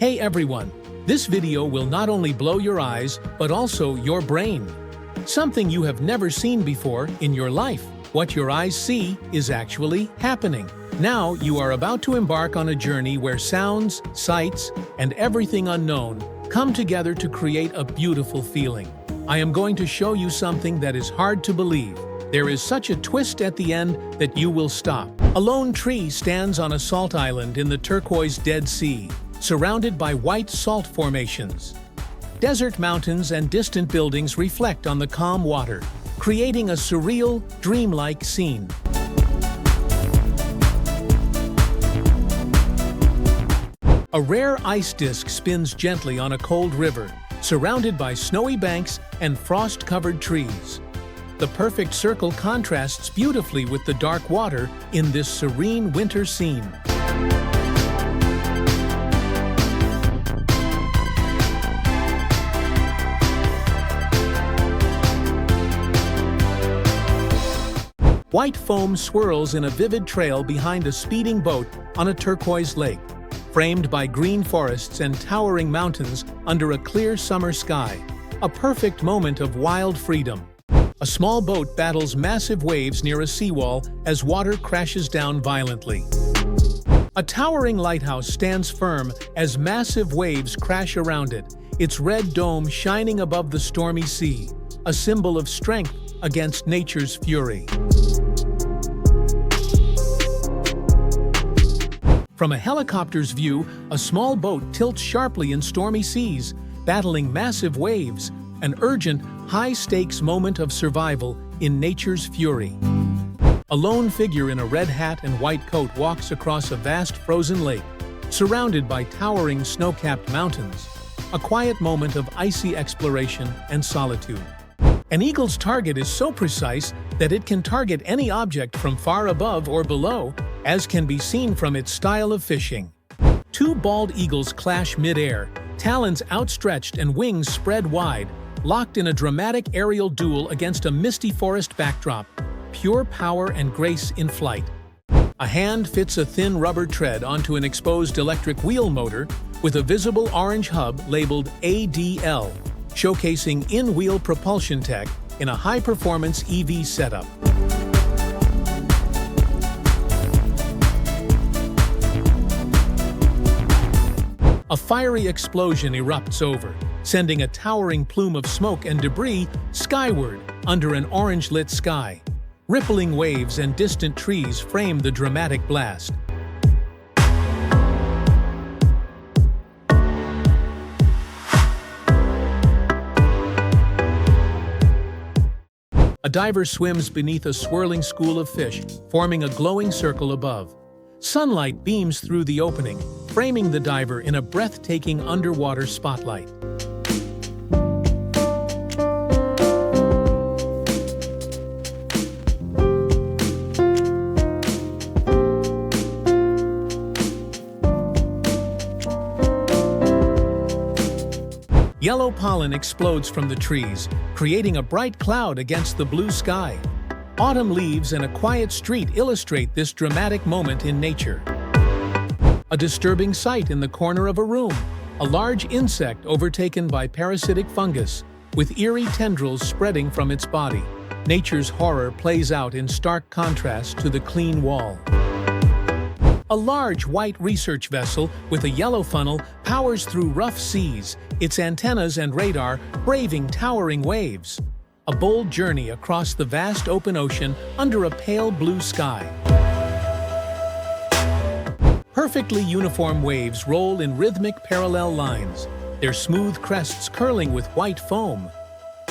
Hey everyone, this video will not only blow your eyes, but also your brain. Something you have never seen before in your life. What your eyes see is actually happening. Now you are about to embark on a journey where sounds, sights, and everything unknown come together to create a beautiful feeling. I am going to show you something that is hard to believe. There is such a twist at the end that you will stop. A lone tree stands on a salt island in the turquoise Dead Sea, surrounded by white salt formations. Desert mountains and distant buildings reflect on the calm water, creating a surreal, dreamlike scene. A rare ice disk spins gently on a cold river, surrounded by snowy banks and frost-covered trees. The perfect circle contrasts beautifully with the dark water in this serene winter scene. White foam swirls in a vivid trail behind a speeding boat on a turquoise lake, framed by green forests and towering mountains under a clear summer sky. A perfect moment of wild freedom. A small boat battles massive waves near a seawall as water crashes down violently. A towering lighthouse stands firm as massive waves crash around it, its red dome shining above the stormy sea, a symbol of strength against nature's fury. From a helicopter's view, a small boat tilts sharply in stormy seas, battling massive waves, an urgent, high-stakes moment of survival in nature's fury. A lone figure in a red hat and white coat walks across a vast frozen lake, surrounded by towering snow-capped mountains, a quiet moment of icy exploration and solitude. An eagle's target is so precise that it can target any object from far above or below, as can be seen from its style of fishing. Two bald eagles clash mid-air, talons outstretched and wings spread wide, locked in a dramatic aerial duel against a misty forest backdrop, pure power and grace in flight. A hand fits a thin rubber tread onto an exposed electric wheel motor with a visible orange hub labeled ADL, showcasing in-wheel propulsion tech in a high-performance EV setup. A fiery explosion erupts over, sending a towering plume of smoke and debris skyward under an orange-lit sky. Rippling waves and distant trees frame the dramatic blast. A diver swims beneath a swirling school of fish, forming a glowing circle above. Sunlight beams through the opening, framing the diver in a breathtaking underwater spotlight. Yellow pollen explodes from the trees, creating a bright cloud against the blue sky. Autumn leaves and a quiet street illustrate this dramatic moment in nature. A disturbing sight in the corner of a room, a large insect overtaken by parasitic fungus, with eerie tendrils spreading from its body. Nature's horror plays out in stark contrast to the clean wall. A large white research vessel with a yellow funnel powers through rough seas, its antennas and radar braving towering waves. A bold journey across the vast open ocean under a pale blue sky. Perfectly uniform waves roll in rhythmic parallel lines, their smooth crests curling with white foam.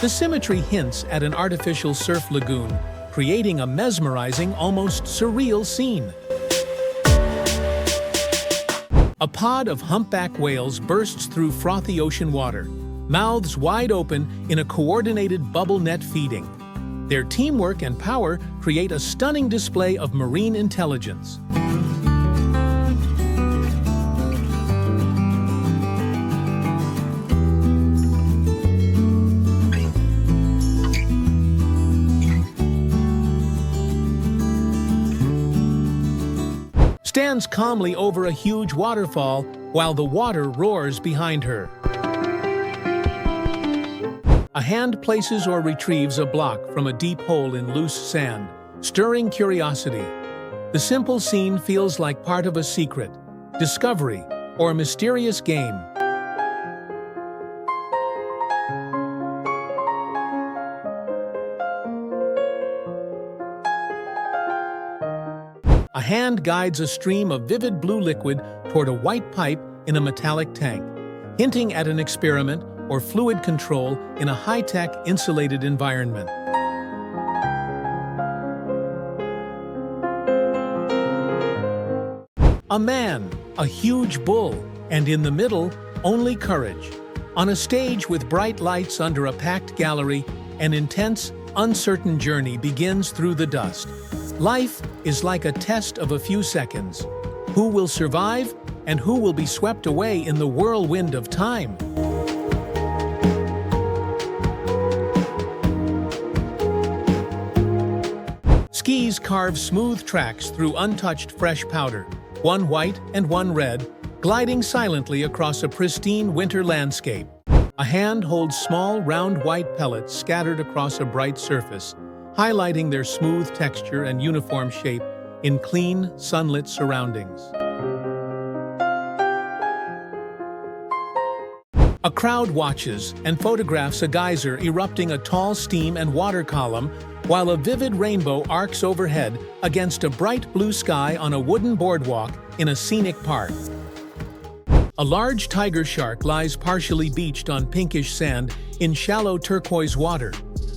The symmetry hints at an artificial surf lagoon, creating a mesmerizing, almost surreal scene. A pod of humpback whales bursts through frothy ocean water, mouths wide open in a coordinated bubble net feeding. Their teamwork and power create a stunning display of marine intelligence. Stands calmly over a huge waterfall, while the water roars behind her. A hand places or retrieves a block from a deep hole in loose sand, stirring curiosity. The simple scene feels like part of a secret, discovery, or mysterious game. A hand guides a stream of vivid blue liquid toward a white pipe in a metallic tank, hinting at an experiment or fluid control in a high-tech, insulated environment. A man, a huge bull, and in the middle, only courage. On a stage with bright lights under a packed gallery, an intense, uncertain journey begins through the dust. Life is like a test of a few seconds. Who will survive, and who will be swept away in the whirlwind of time? Skis carve smooth tracks through untouched fresh powder, one white and one red, gliding silently across a pristine winter landscape. A hand holds small, round white pellets scattered across a bright surface, highlighting their smooth texture and uniform shape in clean, sunlit surroundings. A crowd watches and photographs a geyser erupting a tall steam and water column, while a vivid rainbow arcs overhead against a bright blue sky on a wooden boardwalk in a scenic park. A large tiger shark lies partially beached on pinkish sand in shallow turquoise water,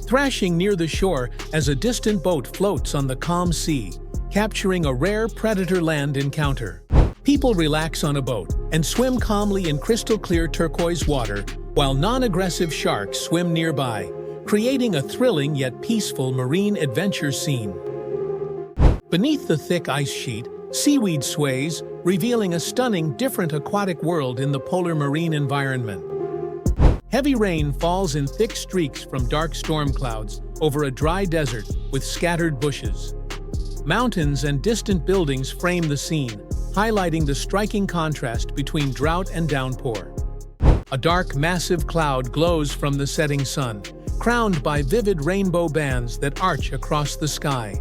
thrashing near the shore as a distant boat floats on the calm sea, capturing a rare predator land encounter. People relax on a boat and swim calmly in crystal-clear turquoise water, while non-aggressive sharks swim nearby, creating a thrilling yet peaceful marine adventure scene. Beneath the thick ice sheet, seaweed sways, revealing a stunning, different aquatic world in the polar marine environment. Heavy rain falls in thick streaks from dark storm clouds over a dry desert with scattered bushes. Mountains and distant buildings frame the scene, highlighting the striking contrast between drought and downpour. A dark, massive cloud glows from the setting sun, crowned by vivid rainbow bands that arch across the sky.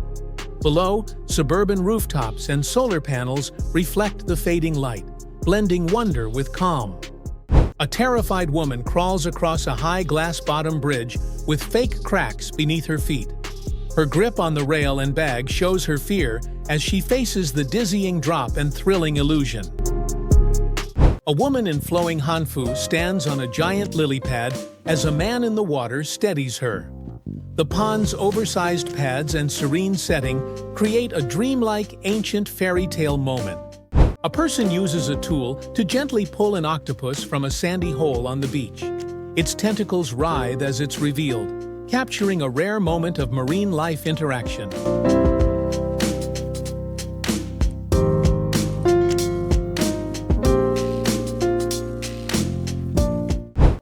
Below, suburban rooftops and solar panels reflect the fading light, blending wonder with calm. A terrified woman crawls across a high glass-bottom bridge with fake cracks beneath her feet. Her grip on the rail and bag shows her fear as she faces the dizzying drop and thrilling illusion. A woman in flowing hanfu stands on a giant lily pad as a man in the water steadies her. The pond's oversized pads and serene setting create a dreamlike, ancient fairy tale moment. A person uses a tool to gently pull an octopus from a sandy hole on the beach. Its tentacles writhe as it's revealed, capturing a rare moment of marine life interaction.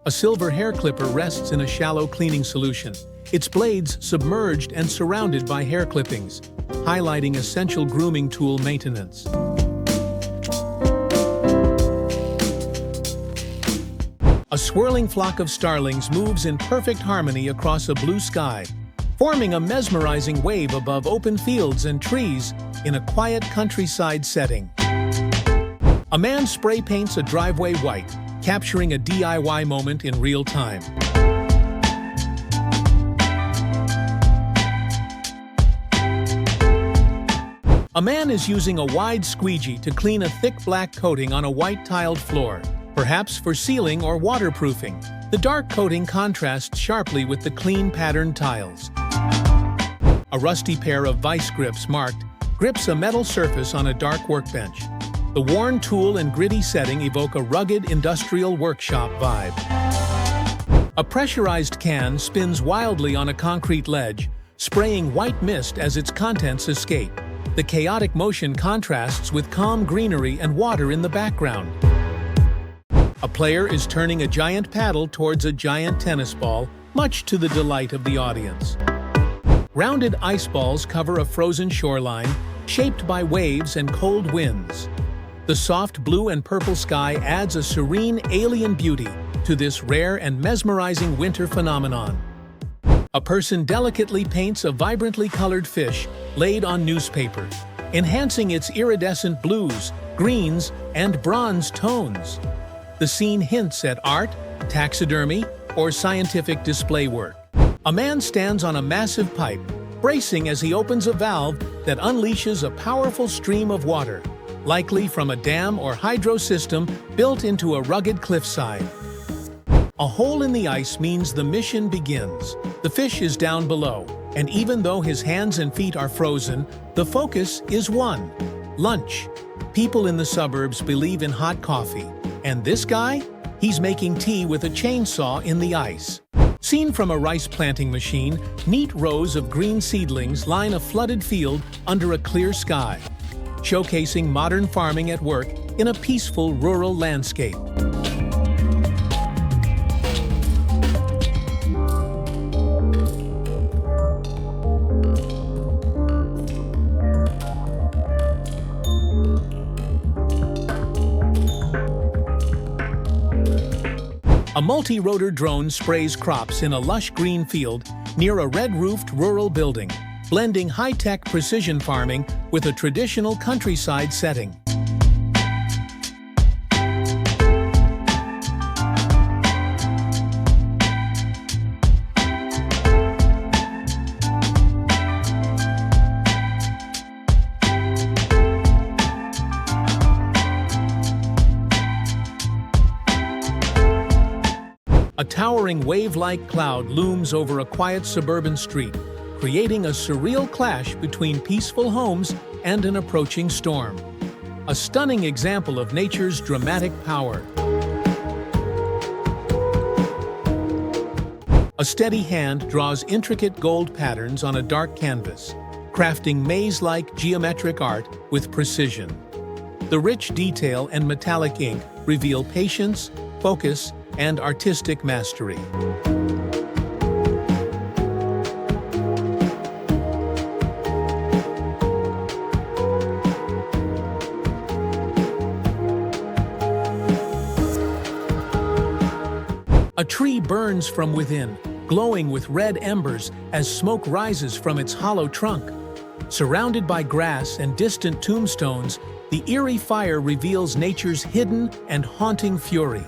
A silver hair clipper rests in a shallow cleaning solution, its blades submerged and surrounded by hair clippings, highlighting essential grooming tool maintenance. A swirling flock of starlings moves in perfect harmony across a blue sky, forming a mesmerizing wave above open fields and trees in a quiet countryside setting. A man spray paints a driveway white, capturing a DIY moment in real time. A man is using a wide squeegee to clean a thick black coating on a white tiled floor, perhaps for sealing or waterproofing. The dark coating contrasts sharply with the clean patterned tiles. A rusty pair of vice grips marked grips a metal surface on a dark workbench. The worn tool and gritty setting evoke a rugged industrial workshop vibe. A pressurized can spins wildly on a concrete ledge, spraying white mist as its contents escape. The chaotic motion contrasts with calm greenery and water in the background. A player is turning a giant paddle towards a giant tennis ball, much to the delight of the audience. Rounded ice balls cover a frozen shoreline, shaped by waves and cold winds. The soft blue and purple sky adds a serene alien beauty to this rare and mesmerizing winter phenomenon. A person delicately paints a vibrantly colored fish laid on newspaper, enhancing its iridescent blues, greens, and bronze tones. The scene hints at art, taxidermy, or scientific display work. A man stands on a massive pipe, bracing as he opens a valve that unleashes a powerful stream of water, likely from a dam or hydro system built into a rugged cliffside. A hole in the ice means the mission begins. The fish is down below, and even though his hands and feet are frozen, the focus is one: lunch. People in the suburbs believe in hot coffee, and this guy? He's making tea with a chainsaw in the ice. Seen from a rice planting machine, neat rows of green seedlings line a flooded field under a clear sky, showcasing modern farming at work in a peaceful rural landscape. A multi-rotor drone sprays crops in a lush green field near a red-roofed rural building, blending high-tech precision farming with a traditional countryside setting. A towering wave-like cloud looms over a quiet suburban street, creating a surreal clash between peaceful homes and an approaching storm. A stunning example of nature's dramatic power. A steady hand draws intricate gold patterns on a dark canvas, crafting maze-like geometric art with precision. The rich detail and metallic ink reveal patience, focus, and artistic mastery. A tree burns from within, glowing with red embers as smoke rises from its hollow trunk. Surrounded by grass and distant tombstones, the eerie fire reveals nature's hidden and haunting fury.